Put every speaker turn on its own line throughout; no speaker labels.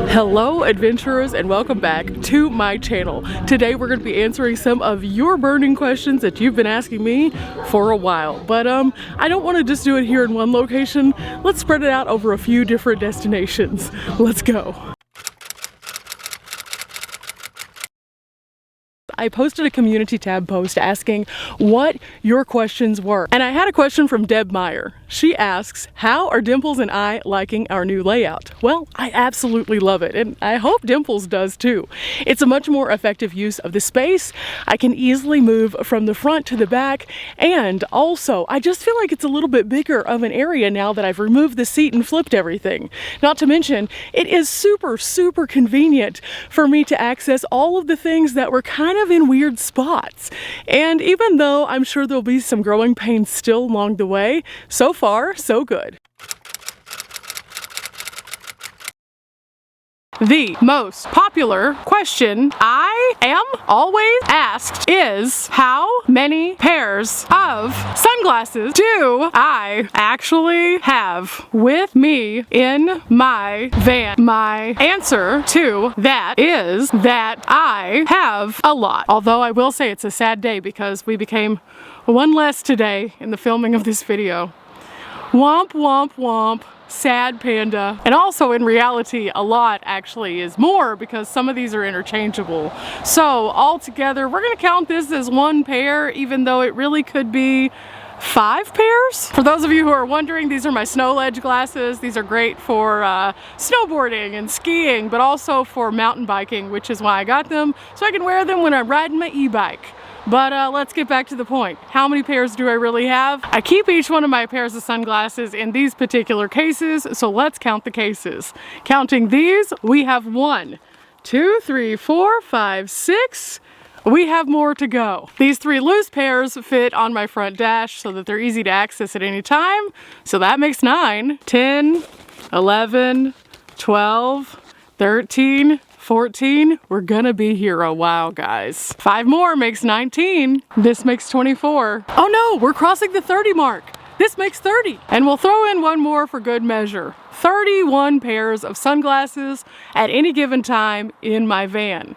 Hello adventurers, and welcome back to my channel. Today we're going to be answering some of your burning questions that you've been asking me for a while. But I don't want to just do it here in one location. Let's spread it out over a few different destinations. Let's go. I posted a community tab post asking what your questions were. And I had a question from Deb Meyer. She asks, how are Dimples and I liking our new layout? Well, I absolutely love it, and I hope Dimples does too. It's a much more effective use of the space. I can easily move from the front to the back, and also I just feel like it's a little bit bigger of an area now that I've removed the seat and flipped everything. Not to mention, it is super convenient for me to access all of the things that were kind of in weird spots. And even though I'm sure there'll be some growing pains still along the way, so far, so good. The most popular question I am always asked is, how many pairs of sunglasses do I actually have with me in my van? My answer to that is that I have a lot. Although I will say it's a sad day because we became one less today in the filming of this video. Womp womp womp. Sad panda. And also in reality, a lot actually is more because some of these are interchangeable. So altogether, we're gonna count this as one pair, even though it really could be 5 pairs. For those of you who are wondering, these are my snow ledge glasses. These are great for snowboarding and skiing, but also for mountain biking, which is why I got them, so I can wear them when I'm riding my e-bike. But let's get back to the point. How many pairs do I really have? I keep each one of my pairs of sunglasses in these particular cases, so let's count the cases. Counting these, we have 1, 2, 3, 4, 5, 6. We have more to go. These 3 loose pairs fit on my front dash so that they're easy to access at any time. So that makes 9, 10, 11, 12, 13, 14, we're gonna be here a while, guys. 5 more makes 19. This makes 24. Oh no, we're crossing the 30 mark. This makes 30. And we'll throw in one more for good measure. 31 pairs of sunglasses at any given time in my van.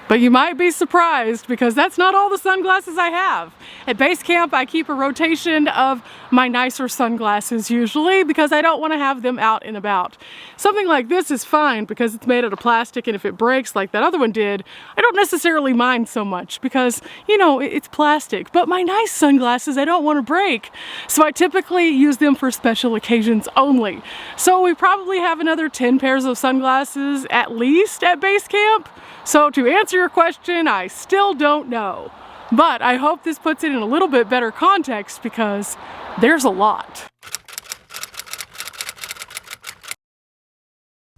But you might be surprised because that's not all the sunglasses I have. At base camp, I keep a rotation of my nicer sunglasses usually because I don't want to have them out and about. Something like this is fine because it's made out of plastic, and if it breaks like that other one did, I don't necessarily mind so much because, you know, it's plastic. But my nice sunglasses I don't want to break. So I typically use them for special occasions only. So we probably have another 10 pairs of sunglasses at least at base camp. So to answer your question, I still don't know. But I hope this puts it in a little bit better context because there's a lot.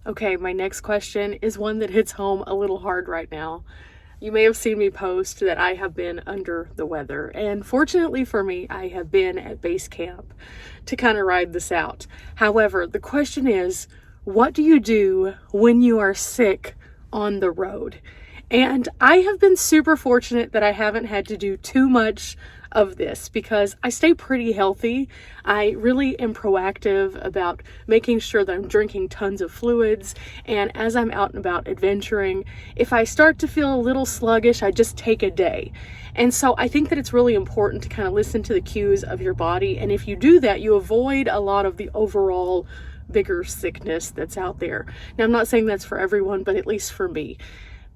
Okay, my next question is one that hits home a little hard right now. You may have seen me post that I have been under the weather, and fortunately for me, I have been at base camp to kind of ride this out. However, the question is, what do you do when you are sick on the road? And I have been super fortunate that I haven't had to do too much of this because I stay pretty healthy. I really am proactive about making sure that I'm drinking tons of fluids, and as I'm out and about adventuring, if I start to feel a little sluggish, I just take a day. And so I think that it's really important to kind of listen to the cues of your body, and if you do that, you avoid a lot of the overall bigger sickness that's out there. Now, I'm not saying that's for everyone, but at least for me.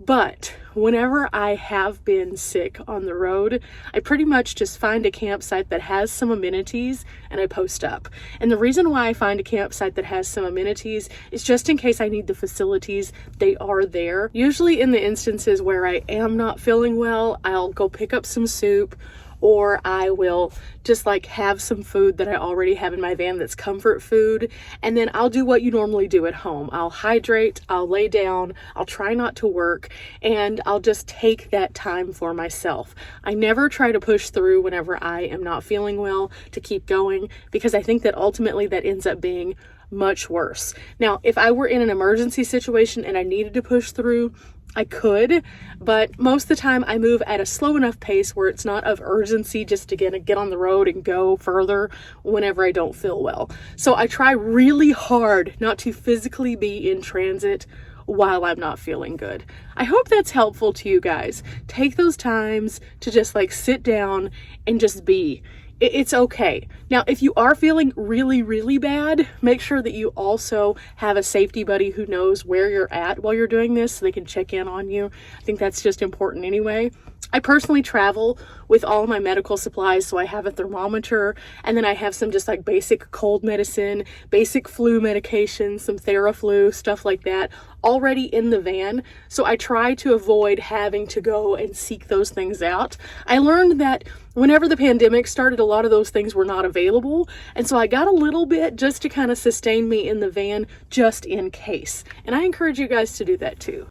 But whenever I have been sick on the road, I pretty much just find a campsite that has some amenities and I post up. And the reason why I find a campsite that has some amenities is just in case I need the facilities, they are there. Usually in the instances where I am not feeling well, I'll go pick up some soup, or I will just like have some food that I already have in my van that's comfort food, and then I'll do what you normally do at home. I'll hydrate, I'll lay down, I'll try not to work, and I'll just take that time for myself. I never try to push through whenever I am not feeling well to keep going, because I think that ultimately that ends up being much worse. Now, if I were in an emergency situation and I needed to push through, I could, but most of the time I move at a slow enough pace where it's not of urgency just to get on the road and go further whenever I don't feel well. So I try really hard not to physically be in transit while I'm not feeling good. I hope that's helpful to you guys. Take those times to just like sit down and just be. It's okay. Now, if you are feeling really, really bad, make sure that you also have a safety buddy who knows where you're at while you're doing this so they can check in on you. I think that's just important anyway. I personally travel with all of my medical supplies, so I have a thermometer, and then I have some just like basic cold medicine, basic flu medication, some Theraflu, stuff like that, already in the van. So I try to avoid having to go and seek those things out. I learned that whenever the pandemic started, a lot of those things were not available, and so I got a little bit just to kind of sustain me in the van just in case. And I encourage you guys to do that too.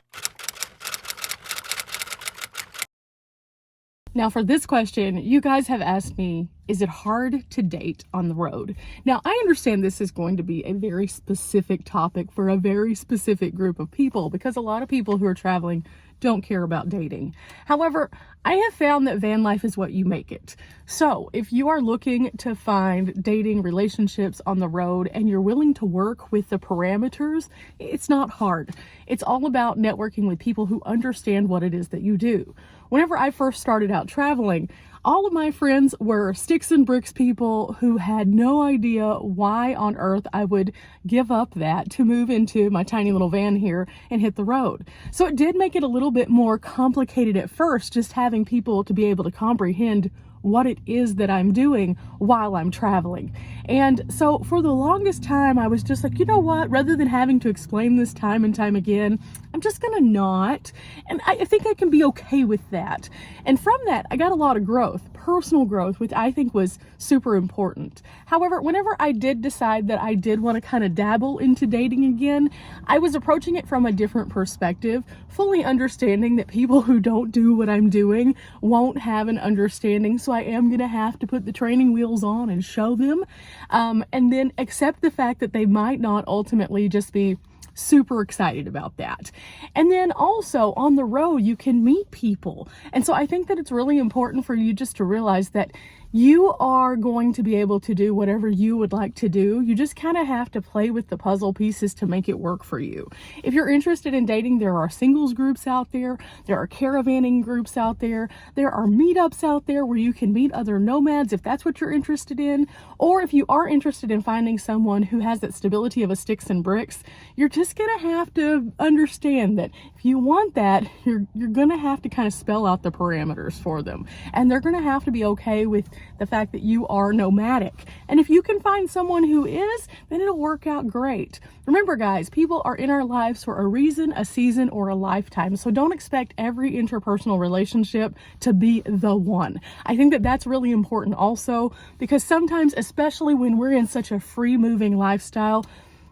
Now for this question, you guys have asked me, is it hard to date on the road? Now, I understand this is going to be a very specific topic for a very specific group of people because a lot of people who are traveling don't care about dating. However, I have found that van life is what you make it. So if you are looking to find dating relationships on the road and you're willing to work with the parameters, it's not hard. It's all about networking with people who understand what it is that you do. Whenever I first started out traveling, all of my friends were sticks and bricks people who had no idea why on earth I would give up that to move into my tiny little van here and hit the road. So it did make it a little bit more complicated at first, just having people to be able to comprehend what it is that I'm doing while I'm traveling. And so for the longest time, I was just like, you know what, rather than having to explain this time and time again, I'm just gonna not. And I think I can be okay with that. And from that, I got a lot of growth, personal growth, which I think was super important. However, whenever I did decide that I did want to kind of dabble into dating again, I was approaching it from a different perspective, fully understanding that people who don't do what I'm doing won't have an understanding. So I am going to have to put the training wheels on and show them, and then accept the fact that they might not ultimately just be super excited about that. And then also on the road, you can meet people. And so I think that it's really important for you just to realize that you are going to be able to do whatever you would like to do. You just kind of have to play with the puzzle pieces to make it work for you. If you're interested in dating, there are singles groups out there. There are caravanning groups out there. There are meetups out there where you can meet other nomads if that's what you're interested in. Or if you are interested in finding someone who has that stability of a sticks and bricks, you're just going to have to understand that if you want that, you're going to have to kind of spell out the parameters for them. And they're going to have to be okay with the fact that you are nomadic. And if you can find someone who is, then it'll work out great. Remember guys, people are in our lives for a reason, a season, or a lifetime. So don't expect every interpersonal relationship to be the one. I think that that's really important also, because sometimes, especially when we're in such a free moving lifestyle,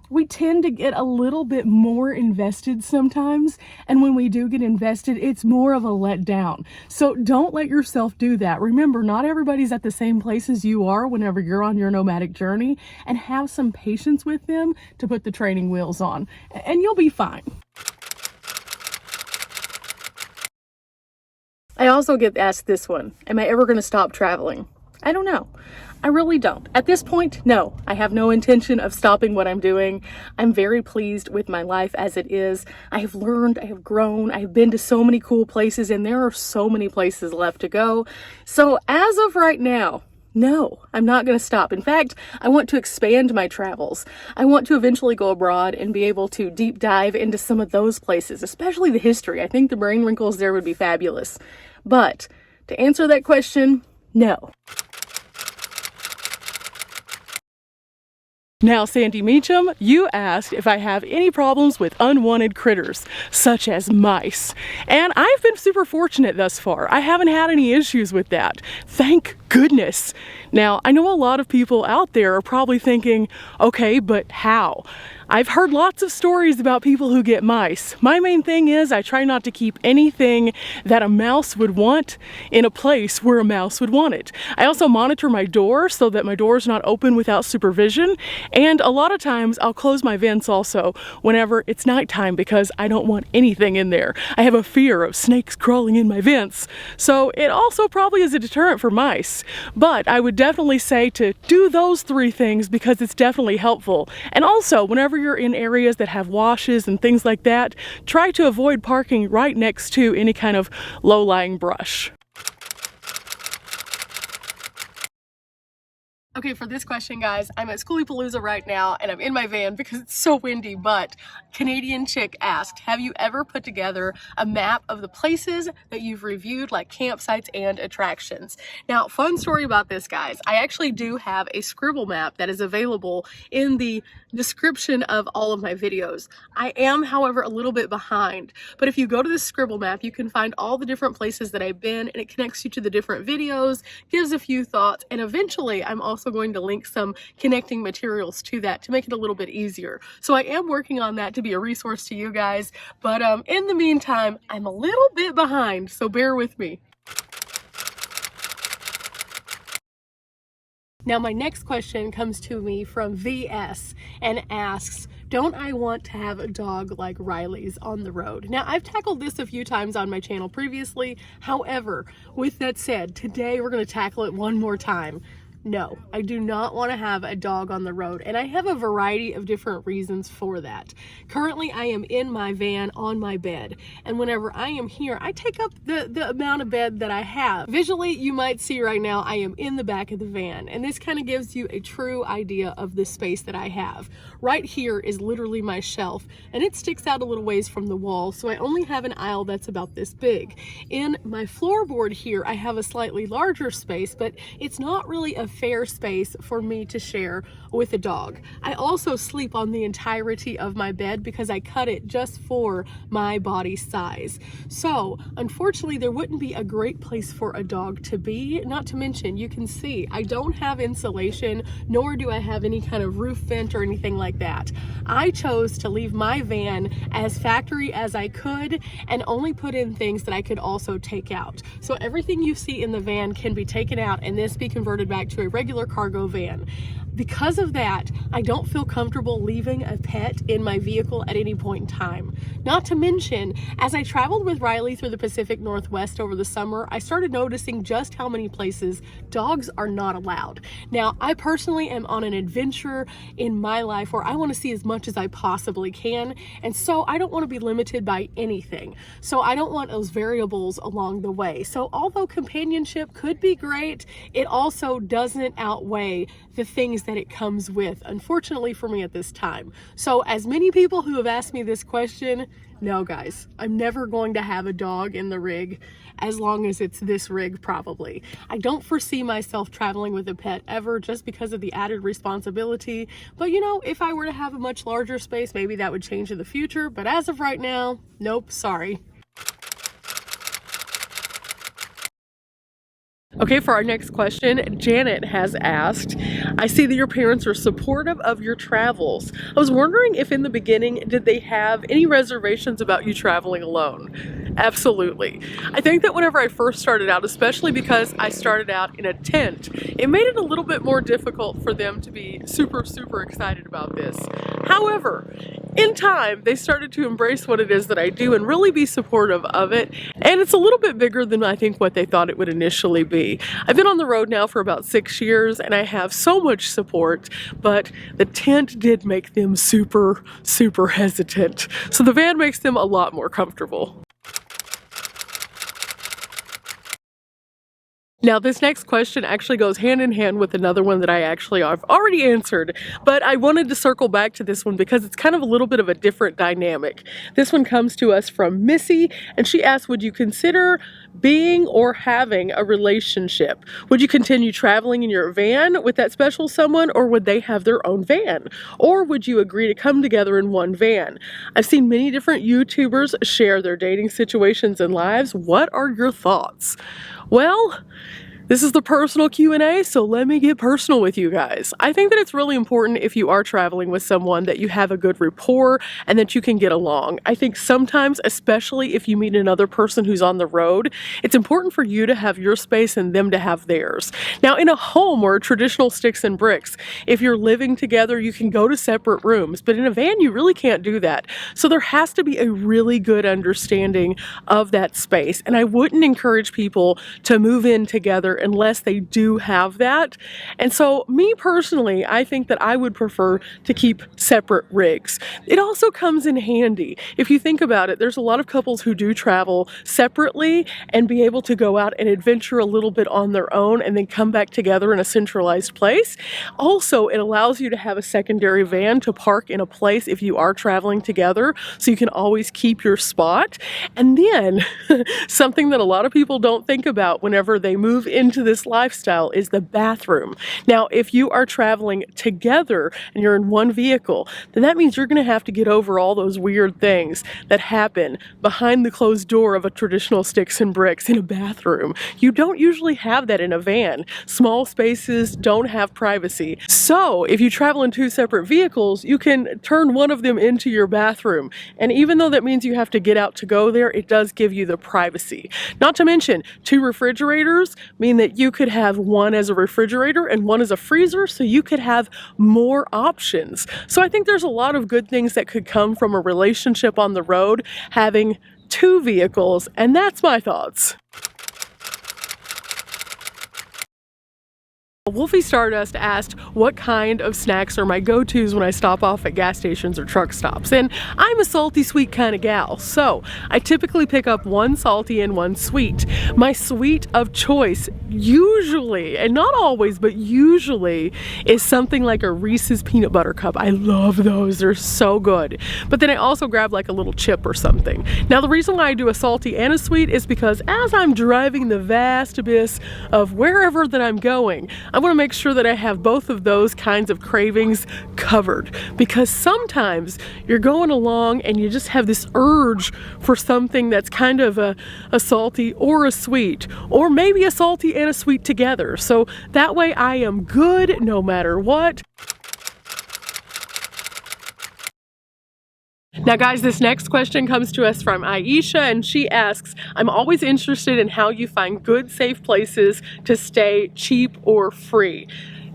we tend to get a little bit more invested sometimes. And when we do get invested, it's more of a letdown. So don't let yourself do that. Remember, not everybody's at the same place as you are whenever you're on your nomadic journey, and have some patience with them to put the training wheels on, and you'll be fine. I also get asked this one, am I ever going to stop traveling? I don't know. I really don't. At this point, no. I have no intention of stopping what I'm doing. I'm very pleased with my life as it is. I have learned, I have grown, I have been to so many cool places, and there are so many places left to go. So as of right now, no, I'm not going to stop. In fact, I want to expand my travels. I want to eventually go abroad and be able to deep dive into some of those places, especially the history. I think the brain wrinkles there would be fabulous. But to answer that question, no. Now, Sandy Meacham, you asked if I have any problems with unwanted critters, such as mice. And I've been super fortunate thus far. I haven't had any issues with that. Thank goodness. Now, I know a lot of people out there are probably thinking, okay, but how? I've heard lots of stories about people who get mice. My main thing is I try not to keep anything that a mouse would want in a place where a mouse would want it. I also monitor my door so that my door is not open without supervision. And a lot of times I'll close my vents also whenever it's nighttime because I don't want anything in there. I have a fear of snakes crawling in my vents. So it also probably is a deterrent for mice. space. But I would definitely say to do those 3 things because it's definitely helpful. And also, whenever you're in areas that have washes and things like that, try to avoid parking right next to any kind of low-lying brush. Okay, for this question, guys, I'm at Schoolypalooza right now and I'm in my van because it's so windy, but Canadian Chick asked, have you ever put together a map of the places that you've reviewed, like campsites and attractions? Now, fun story about this, guys. I actually do have a scribble map that is available in the description of all of my videos. I am, however, a little bit behind, but if you go to the scribble map, you can find all the different places that I've been, and it connects you to the different videos, gives a few thoughts, and eventually I'm also going to link some connecting materials to that to make it a little bit easier. So I am working on that to be a resource to you guys, but in the meantime, I'm a little bit behind, so bear with me. Now my next question comes to me from VS and asks, don't I want to have a dog like Riley's on the road? Now I've tackled this a few times on my channel previously. However, with that said, today we're going to tackle it one more time. No, I do not want to have a dog on the road, and I have a variety of different reasons for that. Currently, I am in my van on my bed, and whenever I am here, I take up the amount of bed that I have. Visually, you might see right now I am in the back of the van, and this kind of gives you a true idea of the space that I have. Right here is literally my shelf, and it sticks out a little ways from the wall, so I only have an aisle that's about this big. In my floorboard here, I have a slightly larger space, but it's not really a fair space for me to share with a dog. I also sleep on the entirety of my bed because I cut it just for my body size. So unfortunately there wouldn't be a great place for a dog to be. Not to mention, you can see I don't have insulation, nor do I have any kind of roof vent or anything like that. I chose to leave my van as factory as I could and only put in things that I could also take out. So everything you see in the van can be taken out and this be converted back to a regular cargo van. Because of that, I don't feel comfortable leaving a pet in my vehicle at any point in time. Not to mention, as I traveled with Riley through the Pacific Northwest over the summer, I started noticing just how many places dogs are not allowed. Now, I personally am on an adventure in my life where I want to see as much as I possibly can, and so I don't want to be limited by anything. So I don't want those variables along the way. So although companionship could be great, it also doesn't outweigh the things that it comes with, unfortunately for me at this time. So as many people who have asked me this question, no guys, I'm never going to have a dog in the rig as long as it's this rig probably. I don't foresee myself traveling with a pet ever just because of the added responsibility, but you know, if I were to have a much larger space, maybe that would change in the future, but as of right now, nope, sorry. Okay, for our next question, Janet has asked, I see that your parents are supportive of your travels. I was wondering if in the beginning, did they have any reservations about you traveling alone? Absolutely. I think that whenever I first started out, especially because I started out in a tent, it made it a little bit more difficult for them to be super excited about this. However, in time, they started to embrace what it is that I do and really be supportive of it. And it's a little bit bigger than I think what they thought it would initially be. I've been on the road now for about 6 years and I have so much support, but the tent did make them super hesitant. So the van makes them a lot more comfortable. Now this next question actually goes hand in hand with another one that I've already answered, but I wanted to circle back to this one because it's kind of a little bit of a different dynamic. This one comes to us from Missy, and she asks, would you consider being or having a relationship? Would you continue traveling in your van with that special someone, or would they have their own van? Or would you agree to come together in one van? I've seen many different YouTubers share their dating situations and lives. What are your thoughts? Well, this is the personal Q&A, so let me get personal with you guys. I think that it's really important if you are traveling with someone that you have a good rapport and that you can get along. I think sometimes, especially if you meet another person who's on the road, it's important for you to have your space and them to have theirs. Now, in a home or a traditional sticks and bricks, if you're living together, you can go to separate rooms, but in a van, you really can't do that. So there has to be a really good understanding of that space, and I wouldn't encourage people to move in together unless they do have that. And so me personally, I think that I would prefer to keep separate rigs. It also comes in handy. If you think about it, there's a lot of couples who do travel separately and be able to go out and adventure a little bit on their own and then come back together in a centralized place. Also, it allows you to have a secondary van to park in a place if you are traveling together, so you can always keep your spot. And then something that a lot of people don't think about whenever they move into this lifestyle is the bathroom. Now, if you are traveling together and you're in one vehicle, then that means you're going to have to get over all those weird things that happen behind the closed door of a traditional sticks and bricks in a bathroom. You don't usually have that in a van. Small spaces don't have privacy. So if you travel in two separate vehicles, you can turn one of them into your bathroom. And even though that means you have to get out to go there, it does give you the privacy. Not to mention, two refrigerators mean that you could have one as a refrigerator and one as a freezer, so you could have more options. So I think there's a lot of good things that could come from a relationship on the road having two vehicles, and that's my thoughts. Wolfie Stardust asked what kind of snacks are my go-tos when I stop off at gas stations or truck stops, and I'm a salty sweet kind of gal, so I typically pick up one salty and one sweet. My sweet of choice usually, and not always, but usually is something like a Reese's peanut butter cup. I love those, they're so good. But then I also grab like a little chip or something. Now the reason why I do a salty and a sweet is because as I'm driving the vast abyss of wherever that I'm going, I want to make sure that I have both of those kinds of cravings covered, because sometimes you're going along and you just have this urge for something that's kind of a salty or a sweet, or maybe a salty and a sweet together. So that way I am good no matter what. Now guys, this next question comes to us from Aisha, and she asks, I'm always interested in how you find good, safe places to stay cheap or free.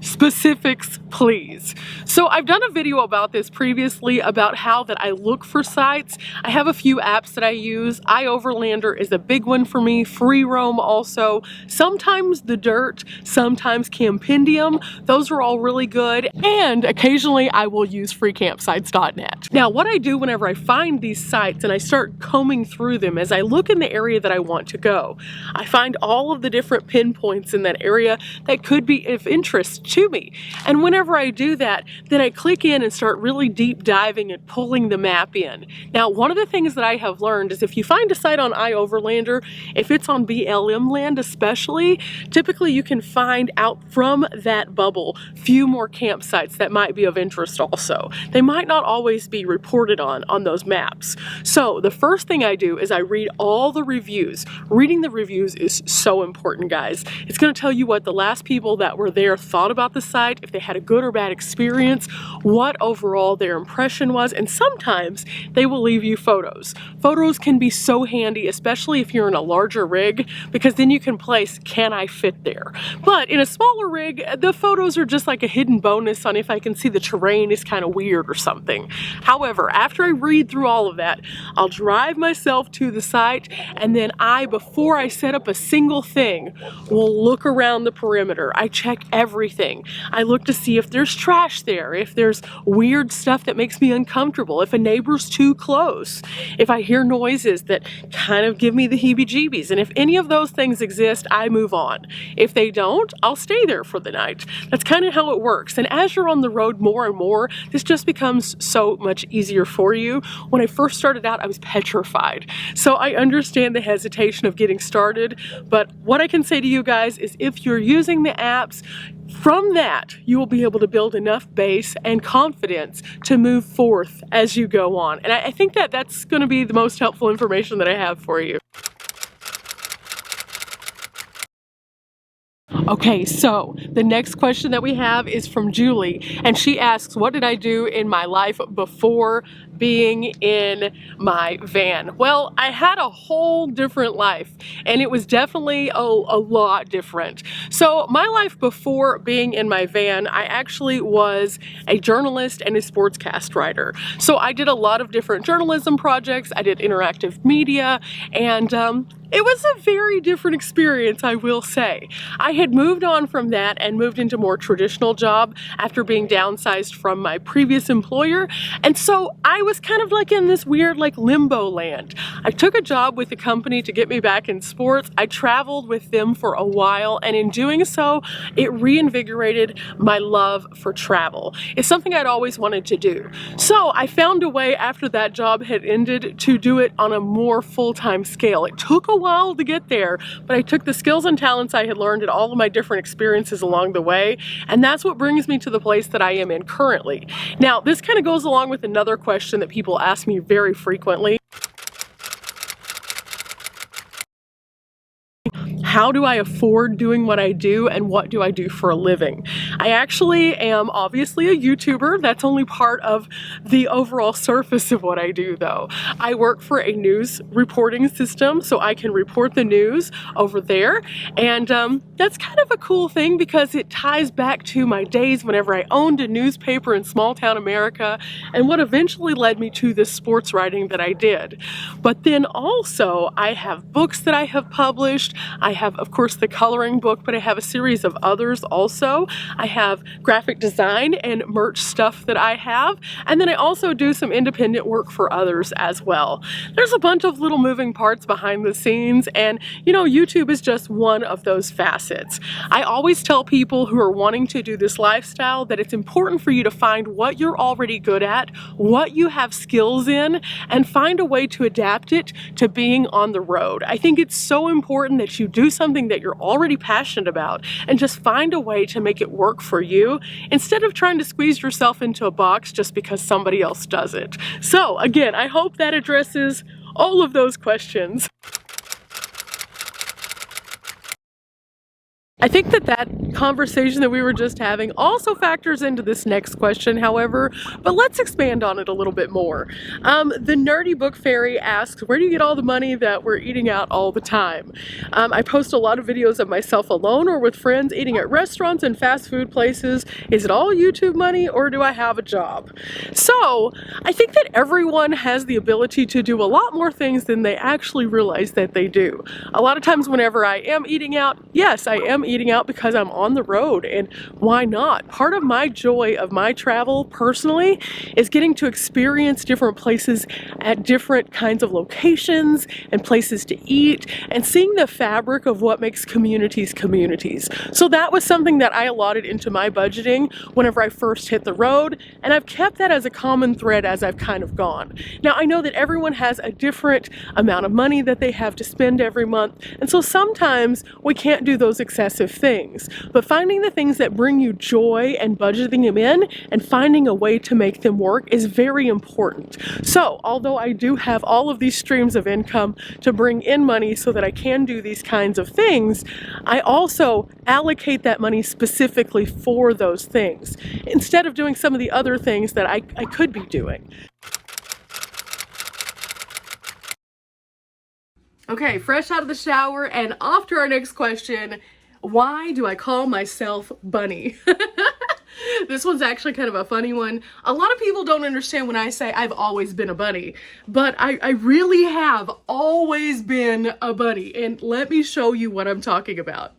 Specifics, please. So I've done a video about this previously, about how that I look for sites. I have a few apps that I use. iOverlander is a big one for me. Free Roam also. Sometimes The Dirt, sometimes Campendium. Those are all really good. And occasionally I will use freecampsites.net. Now what I do whenever I find these sites and I start combing through them, as I look in the area that I want to go, I find all of the different pinpoints in that area that could be of interest to me. And whenever I do that, then I click in and start really deep diving and pulling the map in. Now, one of the things that I have learned is if you find a site on iOverlander, if it's on BLM land especially, typically you can find out from that bubble few more campsites that might be of interest also. They might not always be reported on those maps. So the first thing I do is I read all the reviews. Reading the reviews is so important, guys. It's going to tell you what the last people that were there thought about the site, if they had a good or bad experience, what overall their impression was, and sometimes they will leave you photos. Photos can be so handy, especially if you're in a larger rig, because then you can place, can I fit there? But in a smaller rig, the photos are just like a hidden bonus on if I can see the terrain is kind of weird or something. However, after I read through all of that, I'll drive myself to the site, and then before I set up a single thing, will look around the perimeter. I check everything. I look to see if there's trash there, if there's weird stuff that makes me uncomfortable, if a neighbor's too close, if I hear noises that kind of give me the heebie-jeebies. And if any of those things exist, I move on. If they don't, I'll stay there for the night. That's kind of how it works. And as you're on the road more and more, this just becomes so much easier for you. When I first started out, I was petrified. So I understand the hesitation of getting started, but what I can say to you guys is if you're using the apps, from that, you will be able to build enough base and confidence to move forth as you go on. And I think that that's going to be the most helpful information that I have for you. Okay, so the next question that we have is from Julie, and she asks, what did I do in my life before being in my van? Well, I had a whole different life, and it was definitely a lot different. So my life before being in my van, I actually was a journalist and a sportscast writer. So I did a lot of different journalism projects. I did interactive media, and It was a very different experience, I will say. I had moved on from that and moved into a more traditional job after being downsized from my previous employer. And so I was kind of like in this weird like limbo land. I took a job with the company to get me back in sports. I traveled with them for a while, and in doing so, it reinvigorated my love for travel. It's something I'd always wanted to do. So I found a way after that job had ended to do it on a more full-time scale. It took a while to get there, but I took the skills and talents I had learned at all of my different experiences along the way, and that's what brings me to the place that I am in currently. Now, this kind of goes along with another question that people ask me very frequently. How do I afford doing what I do, and what do I do for a living? I actually am obviously a YouTuber. That's only part of the overall surface of what I do though. I work for a news reporting system, so I can report the news over there, and that's kind of a cool thing because it ties back to my days whenever I owned a newspaper in small town America and what eventually led me to this sports writing that I did. But then also I have books that I have published. I have, of course, the coloring book, but I have a series of others also. I have graphic design and merch stuff that I have, and then I also do some independent work for others as well. There's a bunch of little moving parts behind the scenes, and you know, YouTube is just one of those facets. I always tell people who are wanting to do this lifestyle that it's important for you to find what you're already good at, what you have skills in, and find a way to adapt it to being on the road. I think it's so important that you do something that you're already passionate about and just find a way to make it work for you instead of trying to squeeze yourself into a box just because somebody else does it. So again, I hope that addresses all of those questions. I think that conversation that we were just having also factors into this next question, however, but let's expand on it a little bit more. The Nerdy Book Fairy asks, where do you get all the money that we're eating out all the time? I post a lot of videos of myself alone or with friends eating at restaurants and fast food places. Is it all YouTube money, or do I have a job? So I think that everyone has the ability to do a lot more things than they actually realize that they do. A lot of times whenever I am eating out, yes, I am eating out because I'm on the road, and why not? Part of my joy of my travel personally is getting to experience different places at different kinds of locations and places to eat and seeing the fabric of what makes communities communities. So that was something that I allotted into my budgeting whenever I first hit the road, and I've kept that as a common thread as I've kind of gone. Now I know that everyone has a different amount of money that they have to spend every month, and so sometimes we can't do those excessive things, but finding the things that bring you joy and budgeting them in and finding a way to make them work is very important. So although I do have all of these streams of income to bring in money so that I can do these kinds of things, I also allocate that money specifically for those things instead of doing some of the other things that I could be doing. Okay, fresh out of the shower and off to our next question. Why do I call myself Bunny? This one's actually kind of a funny one. A lot of people don't understand when I say I've always been a bunny, but I really have always been a bunny, and let me show you what I'm talking about.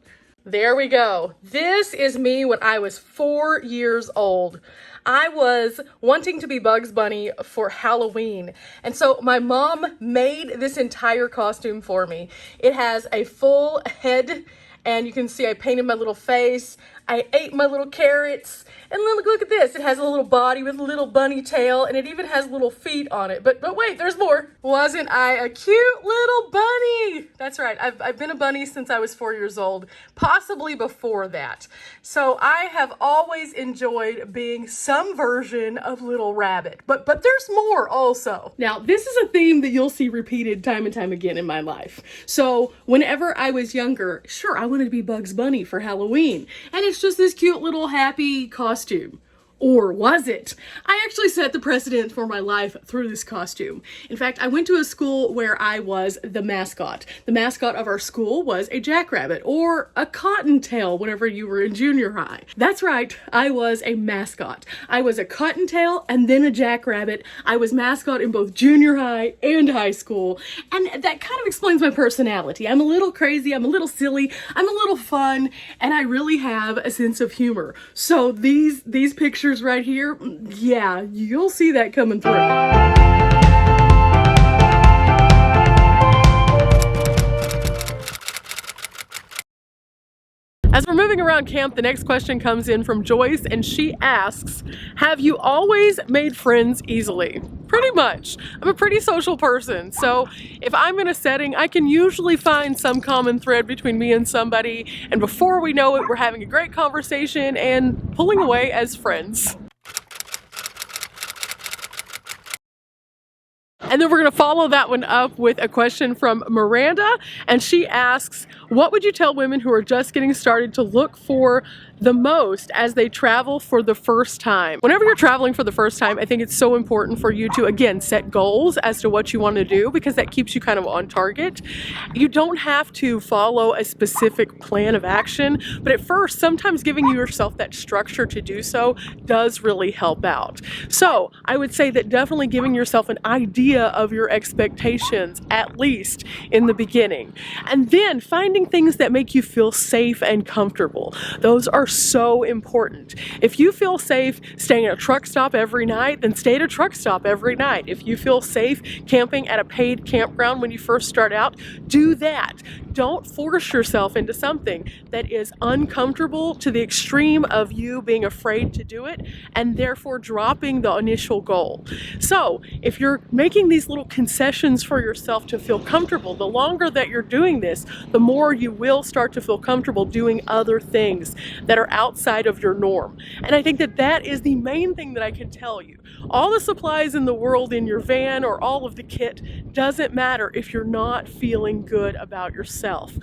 There we go. This is me when I was 4 years old. I was wanting to be Bugs Bunny for Halloween, and so my mom made this entire costume for me. It has a full head, and you can see I painted my little face. I ate my little carrots, and look at this. It has a little body with a little bunny tail, and it even has little feet on it. But wait, there's more. Wasn't I a cute little bunny? That's right. I've been a bunny since I was 4 years old, possibly before that. So I have always enjoyed being some version of Little Rabbit, but there's more also. Now, this is a theme that you'll see repeated time and time again in my life. So whenever I was younger, sure, I wanted to be Bugs Bunny for Halloween, and it's just this cute little happy costume. Or was it? I actually set the precedent for my life through this costume. In fact, I went to a school where I was the mascot. The mascot of our school was a jackrabbit or a cottontail whenever you were in junior high. That's right, I was a mascot. I was a cottontail and then a jackrabbit. I was mascot in both junior high and high school. And that kind of explains my personality. I'm a little crazy, I'm a little silly, I'm a little fun, and I really have a sense of humor. So these pictures right here, yeah, you'll see that coming through. As we're moving around camp, the next question comes in from Joyce, and she asks, have you always made friends easily? Pretty much. I'm a pretty social person, so if I'm in a setting, I can usually find some common thread between me and somebody, and before we know it, we're having a great conversation and pulling away as friends. And then we're going to follow that one up with a question from Miranda, and she asks, what would you tell women who are just getting started to look for the most as they travel for the first time? Whenever you're traveling for the first time, I think it's so important for you to, again, set goals as to what you want to do, because that keeps you kind of on target. You don't have to follow a specific plan of action, but at first, sometimes giving yourself that structure to do so does really help out. So I would say that definitely giving yourself an idea of your expectations, at least in the beginning, and then finding things that make you feel safe and comfortable. Those are so important. If you feel safe staying at a truck stop every night, then stay at a truck stop every night. If you feel safe camping at a paid campground when you first start out, do that. Don't force yourself into something that is uncomfortable to the extreme of you being afraid to do it and therefore dropping the initial goal. So if you're making these little concessions for yourself to feel comfortable, the longer that you're doing this, the more you will start to feel comfortable doing other things that are outside of your norm. And I think that that is the main thing that I can tell you. All the supplies in the world in your van or all of the kit doesn't matter if you're not feeling good about yourself.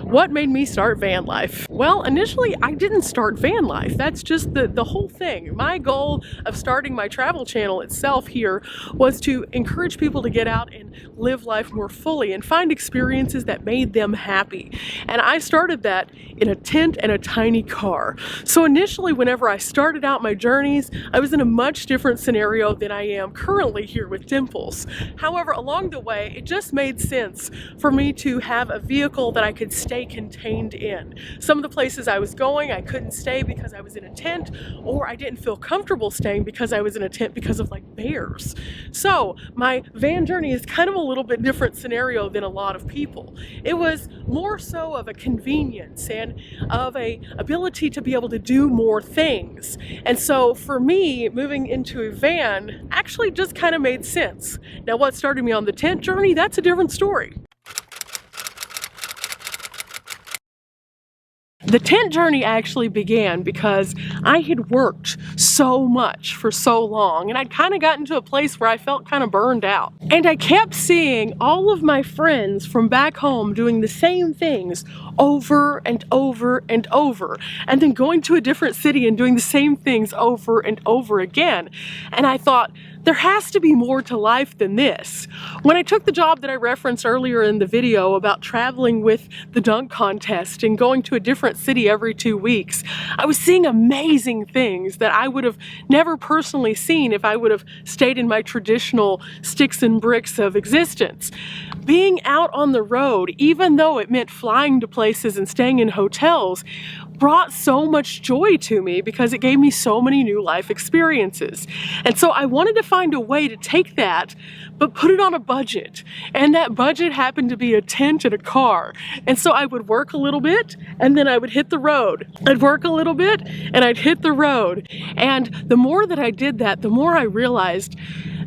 What made me start van life? Well, initially I didn't start van life. That's just the whole thing. My goal of starting my travel channel itself here was to encourage people to get out and live life more fully and find experiences that made them happy. And I started that in a tent and a tiny car. So initially, whenever I started out my journeys, I was in a much different scenario than I am currently here with Dimples. However, along the way, it just made sense for me to have a vehicle that I could stay contained in. Some of the places I was going, I couldn't stay because I was in a tent, or I didn't feel comfortable staying because I was in a tent because of like bears. So my van journey is kind of a little bit different scenario than a lot of people. It was more so of a convenience and of a ability to be able to do more things. And so for me, moving into a van actually just kind of made sense. Now, what started me on the tent journey, that's a different story. The tent journey actually began because I had worked so much for so long, and I'd kind of gotten to a place where I felt kind of burned out. And I kept seeing all of my friends from back home doing the same things over and over and over, and then going to a different city and doing the same things over and over again. And I thought, there has to be more to life than this. When I took the job that I referenced earlier in the video about traveling with the dunk contest and going to a different city every 2 weeks, I was seeing amazing things that I would have never personally seen if I would have stayed in my traditional sticks and bricks of existence. Being out on the road, even though it meant flying to places and staying in hotels, brought so much joy to me because it gave me so many new life experiences. And so I wanted to find a way to take that, but put it on a budget. And that budget happened to be a tent and a car. And so I would work a little bit and then I would hit the road. I'd work a little bit and I'd hit the road. And the more that I did that, the more I realized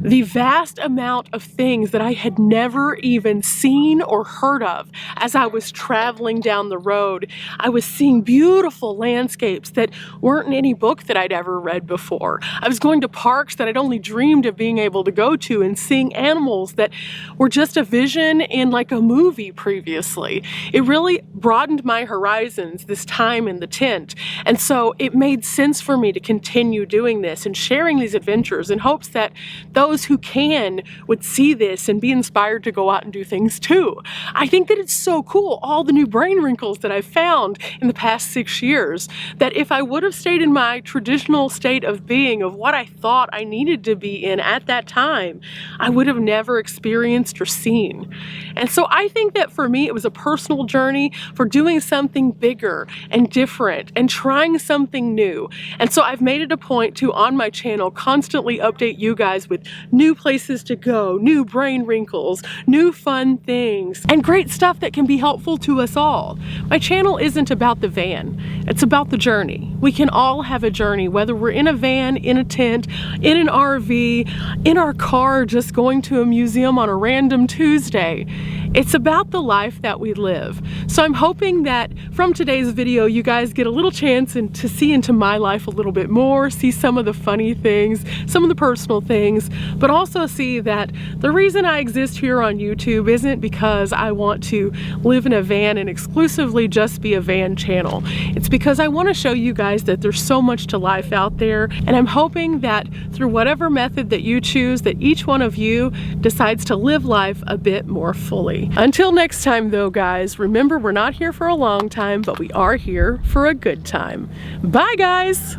the vast amount of things that I had never even seen or heard of as I was traveling down the road. I was seeing beautiful landscapes that weren't in any book that I'd ever read before. I was going to parks that I'd only dreamed of being able to go to and seeing animals that were just a vision in like a movie previously. It really broadened my horizons this time in the tent. And so it made sense for me to continue doing this and sharing these adventures in hopes that those who can would see this and be inspired to go out and do things too. I think that it's so cool, all the new brain wrinkles that I've found in the past 6 years, that if I would have stayed in my traditional state of being, of what I thought I needed to be in at that time, I would have never experienced or seen. And so I think that for me, it was a personal journey for doing something bigger and different and trying something new. And so I've made it a point to, on my channel, constantly update you guys with new places to go, new brain wrinkles, new fun things, and great stuff that can be helpful to us all. My channel isn't about the van, it's about the journey. We can all have a journey, whether we're in a van, in a tent, in an RV, in our car, just going to a museum on a random Tuesday. It's about the life that we live. So I'm hoping that from today's video, you guys get a little chance to see into my life a little bit more, see some of the funny things, some of the personal things, but also see that the reason I exist here on YouTube isn't because I want to live in a van and exclusively just be a van channel. It's because I want to show you guys that there's so much to life out there, and I'm hoping that through whatever method that you choose, that each one of you decides to live life a bit more fully. Until next time though, guys, remember, we're not here for a long time, but we are here for a good time. Bye guys!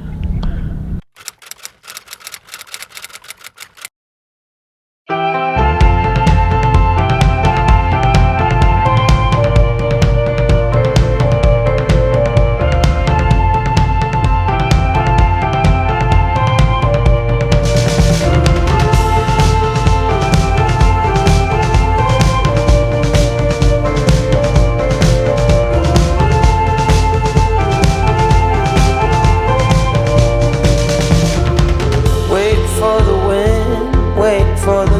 For the